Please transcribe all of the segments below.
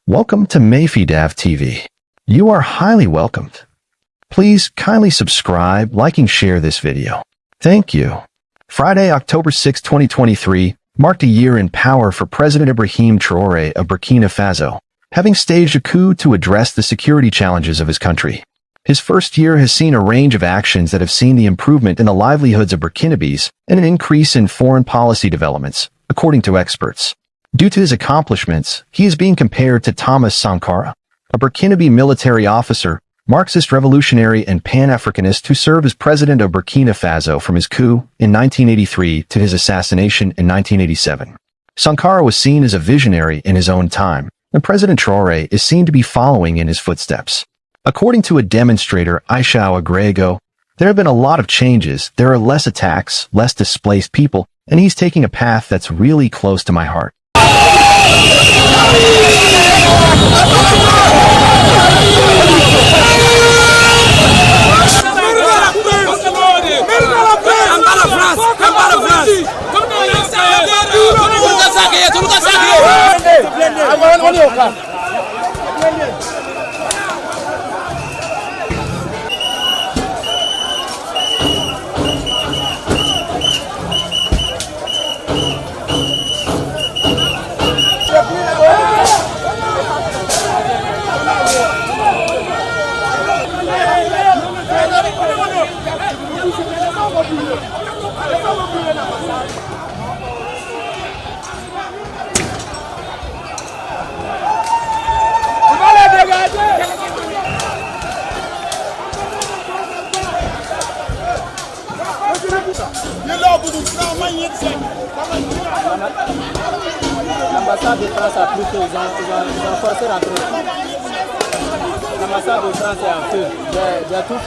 Welcome to Mayfidav TV. You are highly welcomed. Please kindly subscribe, like and share this video. Thank you. Friday, October 6, 2023, marked a year in power for President Ibrahim Traoré of Burkina Faso, having staged a coup to address the security challenges of his country. His first year has seen a range of actions that have seen the improvement in the livelihoods of Burkinabés and an increase in foreign policy developments, according to experts. Due to his accomplishments, he is being compared to Thomas Sankara, a Burkinabé military officer, Marxist revolutionary and Pan-Africanist who served as president of Burkina Faso from his coup in 1983 to his assassination in 1987. Sankara was seen as a visionary in his own time, and President Traoré is seen to be following in his footsteps. According to a demonstrator, Aicha Ouegraogo, there have been a lot of changes, there are less attacks, less displaced people, and he's taking a path that's really close to my heart. L'ambassade de France a pris feu, ils ont forcé l'entrée. L'ambassade de France est en feu. J'ai tout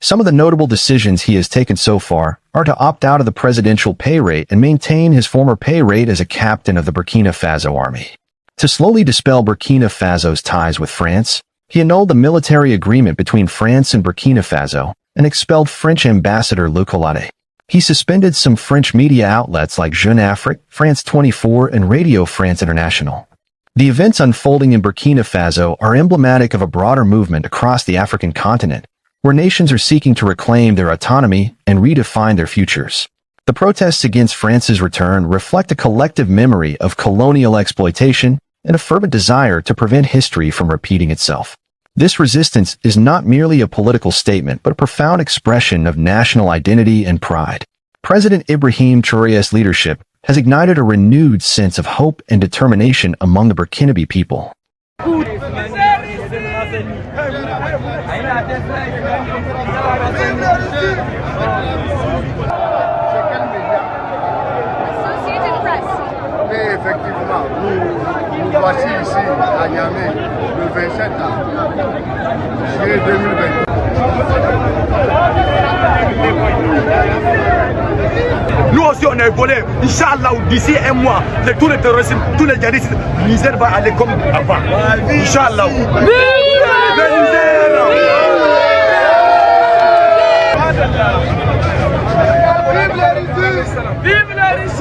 Some of the notable decisions he has taken so far are to opt out of the presidential pay rate and maintain his former pay rate as a captain of the Burkina Faso army. To slowly dispel Burkina Faso's ties with France, he annulled the military agreement between France and Burkina Faso and expelled French ambassador Le Colade. He suspended some French media outlets like Jeune Afrique, France 24, and Radio France International. The events unfolding in Burkina Faso are emblematic of a broader movement across the African continent, where nations are seeking to reclaim their autonomy and redefine their futures. The protests against France's return reflect a collective memory of colonial exploitation and a fervent desire to prevent history from repeating itself. This resistance is not merely a political statement, but a profound expression of national identity and pride. President Ibrahim Traore'S leadership has ignited a renewed sense of hope and determination among the Burkinabé people. Effectivement, nous voici ici à Niamey le 27 juillet 2020. Nous aussi on est volés, Inch'Allah, d'ici un mois, tous les terroristes, tous les djihadistes, le Niger va aller comme avant. Inch'Allah. Vive la Russie!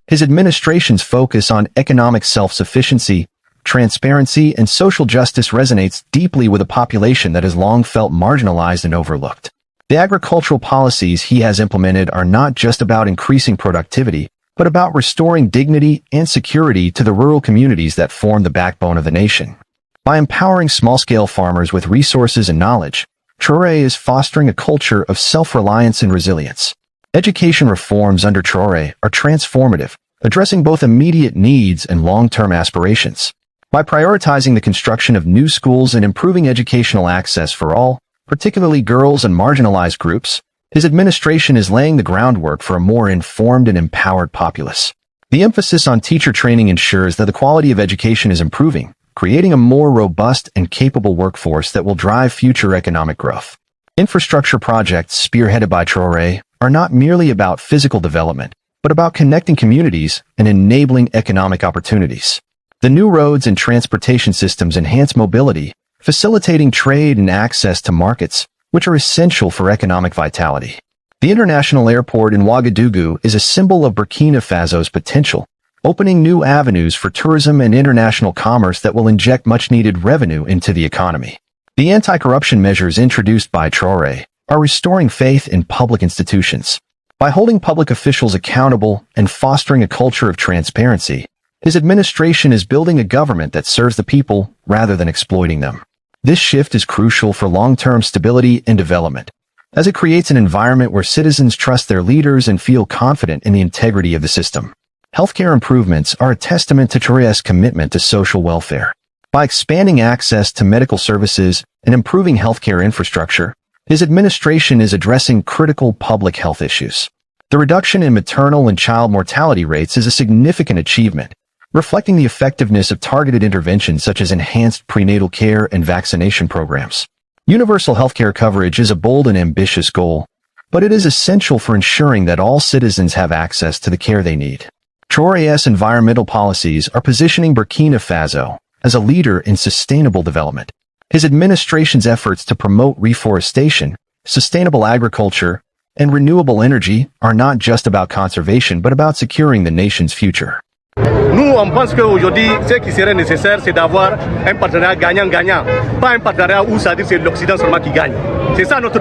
His administration's focus on economic self-sufficiency, transparency, and social justice resonates deeply with a population that has long felt marginalized and overlooked. The agricultural policies he has implemented are not just about increasing productivity, but about restoring dignity and security to the rural communities that form the backbone of the nation. By empowering small-scale farmers with resources and knowledge, Traoré is fostering a culture of self-reliance and resilience. Education reforms under Traoré are transformative, addressing both immediate needs and long-term aspirations. By prioritizing the construction of new schools and improving educational access for all, particularly girls and marginalized groups, his administration is laying the groundwork for a more informed and empowered populace. The emphasis on teacher training ensures that the quality of education is improving, creating a more robust and capable workforce that will drive future economic growth. Infrastructure projects spearheaded by Traoré are not merely about physical development, but about connecting communities and enabling economic opportunities. The new roads and transportation systems enhance mobility, facilitating trade and access to markets, which are essential for economic vitality. The international airport in Ouagadougou is a symbol of Burkina Faso's potential, opening new avenues for tourism and international commerce that will inject much-needed revenue into the economy. The anti-corruption measures introduced by Traoré are restoring faith in public institutions. By holding public officials accountable and fostering a culture of transparency, his administration is building a government that serves the people rather than exploiting them. This shift is crucial for long-term stability and development, as it creates an environment where citizens trust their leaders and feel confident in the integrity of the system. Healthcare improvements are a testament to Traorè's commitment to social welfare. By expanding access to medical services and improving healthcare infrastructure, his administration is addressing critical public health issues. The reduction in maternal and child mortality rates is a significant achievement, reflecting the effectiveness of targeted interventions such as enhanced prenatal care and vaccination programs. Universal healthcare coverage is a bold and ambitious goal, but it is essential for ensuring that all citizens have access to the care they need. Traoré's environmental policies are positioning Burkina Faso as a leader in sustainable development. His administration's efforts to promote reforestation, sustainable agriculture, and renewable energy are not just about conservation but about securing the nation's future. Nous, on pense qu'aujourd'hui, ce qui serait nécessaire, c'est d'avoir un partenariat gagnant-gagnant, pas un partenariat où ça dit que c'est l'Occident seulement qui gagne. C'est ça notre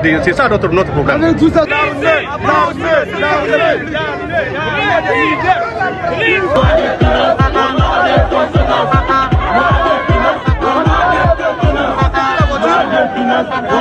programme.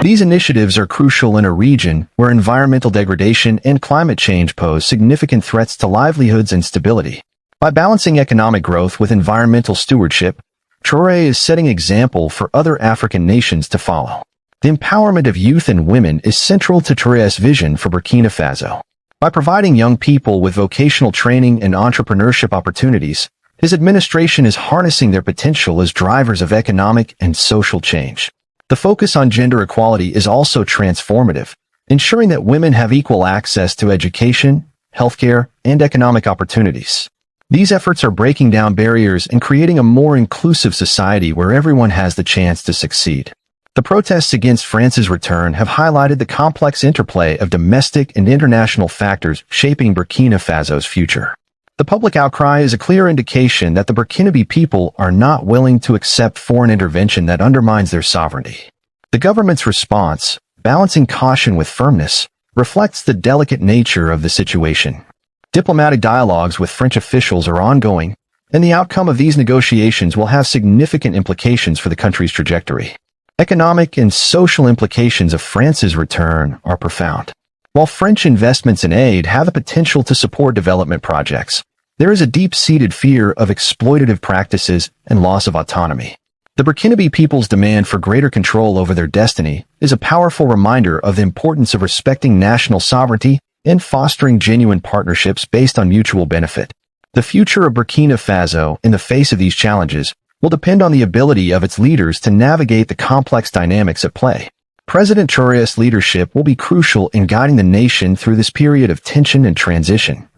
These initiatives are crucial in a region where environmental degradation and climate change pose significant threats to livelihoods and stability. By balancing economic growth with environmental stewardship, Traoré is setting an example for other African nations to follow. The empowerment of youth and women is central to Traorè's vision for Burkina Faso. By providing young people with vocational training and entrepreneurship opportunities, his administration is harnessing their potential as drivers of economic and social change. The focus on gender equality is also transformative, ensuring that women have equal access to education, healthcare, and economic opportunities. These efforts are breaking down barriers and creating a more inclusive society where everyone has the chance to succeed. The protests against France's return have highlighted the complex interplay of domestic and international factors shaping Burkina Faso's future. The public outcry is a clear indication that the Burkinabé people are not willing to accept foreign intervention that undermines their sovereignty. The government's response, balancing caution with firmness, reflects the delicate nature of the situation. Diplomatic dialogues with French officials are ongoing, and the outcome of these negotiations will have significant implications for the country's trajectory. Economic and social implications of France's return are profound. While French investments in aid have the potential to support development projects, there is a deep-seated fear of exploitative practices and loss of autonomy. The Burkinabé people's demand for greater control over their destiny is a powerful reminder of the importance of respecting national sovereignty and fostering genuine partnerships based on mutual benefit. The future of Burkina Faso, in the face of these challenges, will depend on the ability of its leaders to navigate the complex dynamics at play. President Traorè's leadership will be crucial in guiding the nation through this period of tension and transition.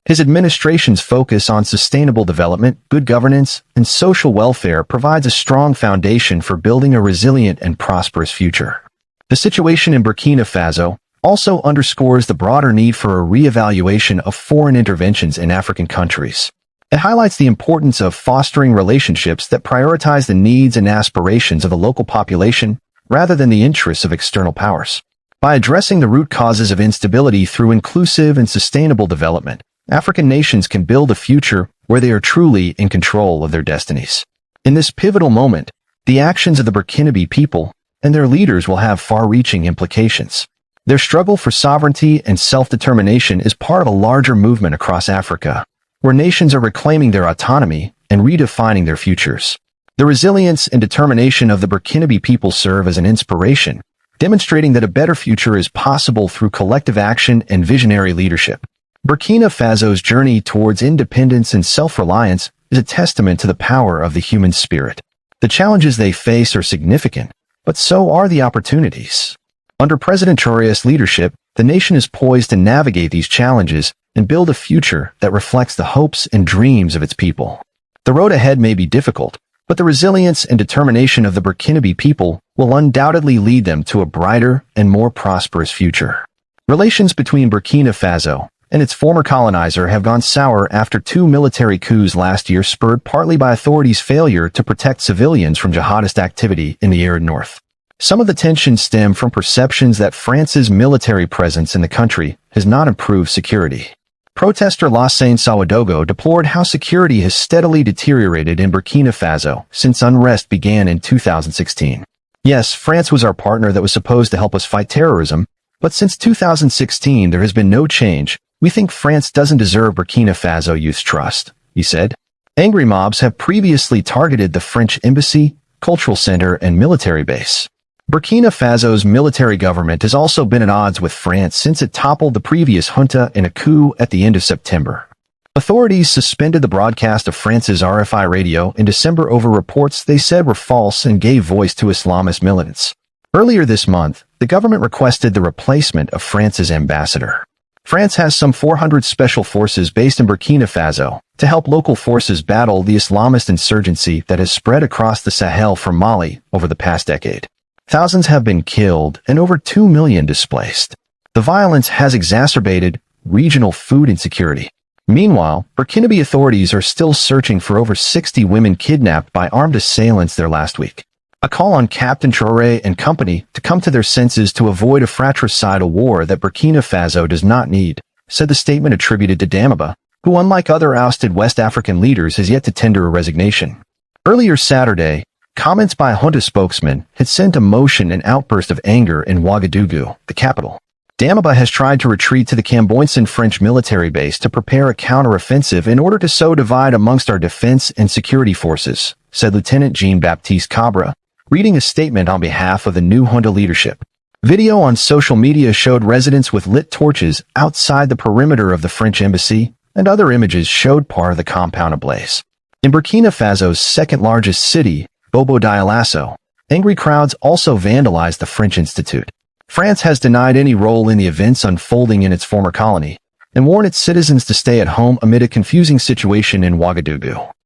His administration's focus on sustainable development, good governance, and social welfare provides a strong foundation for building a resilient and prosperous future. The situation in Burkina Faso also underscores the broader need for a re-evaluation of foreign interventions in African countries. It highlights the importance of fostering relationships that prioritize the needs and aspirations of the local population rather than the interests of external powers. By addressing the root causes of instability through inclusive and sustainable development, African nations can build a future where they are truly in control of their destinies. In this pivotal moment, the actions of the Burkinabé people and their leaders will have far-reaching implications. Their struggle for sovereignty and self-determination is part of a larger movement across Africa, where nations are reclaiming their autonomy and redefining their futures. The resilience and determination of the Burkinabé people serve as an inspiration, demonstrating that a better future is possible through collective action and visionary leadership. Burkina Faso's journey towards independence and self-reliance is a testament to the power of the human spirit. The challenges they face are significant, but so are the opportunities. Under President Traoré's leadership, the nation is poised to navigate these challenges and build a future that reflects the hopes and dreams of its people. The road ahead may be difficult, but the resilience and determination of the Burkinabé people will undoubtedly lead them to a brighter and more prosperous future. Relations between Burkina Faso and its former colonizer have gone sour after 2 military coups last year, spurred partly by authorities' failure to protect civilians from jihadist activity in the arid north. Some of the tensions stem from perceptions that France's military presence in the country has not improved security. Protester Aicha Ouegraogo deplored how security has steadily deteriorated in Burkina Faso since unrest began in 2016. Yes, France was our partner that was supposed to help us fight terrorism, but since 2016 there has been no change. We think France doesn't deserve Burkina Faso youth's trust, he said. Angry mobs have previously targeted the French embassy, cultural center, and military base. Burkina Faso's military government has also been at odds with France since it toppled the previous junta in a coup at the end of September. Authorities suspended the broadcast of France's RFI radio in December over reports they said were false and gave voice to Islamist militants. Earlier this month, the government requested the replacement of France's ambassador. France has some 400 special forces based in Burkina Faso to help local forces battle the Islamist insurgency that has spread across the Sahel from Mali over the past decade. Thousands have been killed and over 2 million displaced. The violence has exacerbated regional food insecurity. Meanwhile, Burkinabé authorities are still searching for over 60 women kidnapped by armed assailants there last week. A call on Captain Traoré and company to come to their senses to avoid a fratricidal war that Burkina Faso does not need, said the statement attributed to Damiba, who unlike other ousted West African leaders has yet to tender a resignation. Earlier Saturday, comments by a junta spokesman had sent a motion and outburst of anger in Ouagadougou, the capital. Damiba has tried to retreat to the Camboinsan French military base to prepare a counter-offensive in order to sow divide amongst our defense and security forces, said Lieutenant Jean-Baptiste Cabra, reading a statement on behalf of the new junta leadership. Video on social media showed residents with lit torches outside the perimeter of the French embassy, and other images showed part of the compound ablaze. In Burkina Faso's second-largest city, Bobo-Dioulasso, angry crowds also vandalized the French Institute. France has denied any role in the events unfolding in its former colony, and warned its citizens to stay at home amid a confusing situation in Ouagadougou.